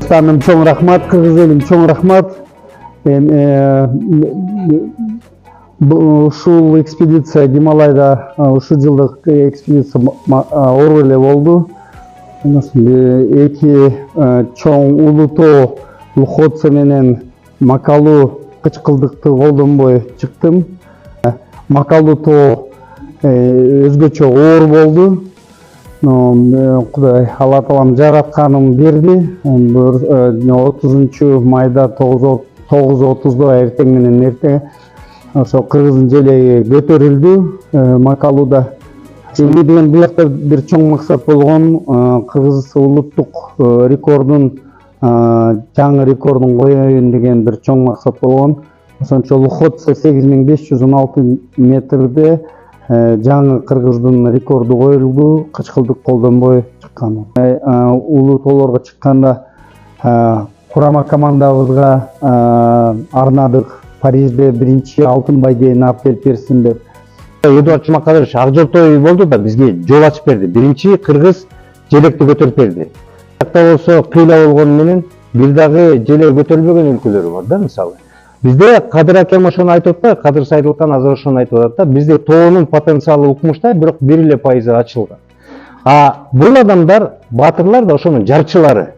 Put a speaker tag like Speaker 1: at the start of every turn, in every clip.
Speaker 1: Кыргызстаным чоң рахмат, кыргыз элим чоң рахмат. Ушул экспедиция Гималайда, ушул жылдык экспедиция оор эле болду. Эки чоң улуу тоо Лухотце менен Макалу кычкылдыкты колдонбой чыктым. Макалу тоо өзгөчө оор болду. Кудай Алла таалам жаратканын берди. 30 майда 9:30 эртең менен эртең ошо кыргыздын желеги көтөрүлдү Макалуда. Эми деген буякта бир чоң максат болгон, кыргыз улуттук рекордун жаңы рекордун коеюн деген бир чоң максат болгон. Ошончо Лухотце 8516 метрде жаңы кыргыздын рекорду коюлду, кычкылдык колдонбой чыккан. Улуу тоолорго чыкканда курама командабызга арнадык. Парижде биринчи алтын байгени алып келип берсин деп.
Speaker 2: Эдуард Чумакадырович ак жол той болду да бизге жол ачып берди. Биринчи кыргыз желекти көтөрүп берди. Жакта болсо кыйла болгону менен бир дагы желеги көтөрүлбөгөн өлкөлөр бар да, мисалы. Бизде Кадыр акем ошону айтып атат, Кадыр Сайдылкан азыр ошону айтып атат да, бизде тоонун потенциалы укмушта, бирок 1% ачылган. Бул адамдар, батырлар да ошонун жарчылары.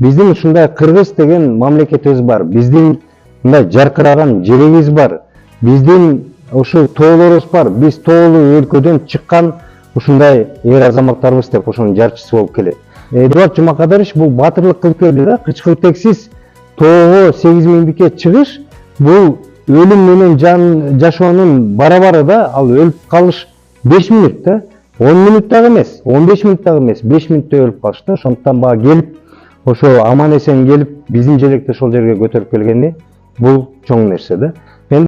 Speaker 2: Биздин ушундай кыргыз деген мамлекетибиз бар. Биздин мындай жаркыраган желегибиз бар. Биздин ушул тоолорубуз бар. Биз тоолуу өлкөдөн чыккан ушундай эр азаматтарыбыз деп ошонун жарчысы болуп келет. Эдуард Чумакадырович бул батырлык кылып берди да, кычкылтексиз тоого 8000 бике чыгыш. Бул өлүм менен жашоонун барабары да, ал өлүп калыш 5 мүнөт да. 10 мүнөт дагы эмес, 15 мүнөт дагы эмес, 5 мүнөттө өлүп калыш да. Ошондуктан бага келип, ошо аман эсен келип, биздин желекти ошол жерге көтөрүп келгени бул чоң нерсе да.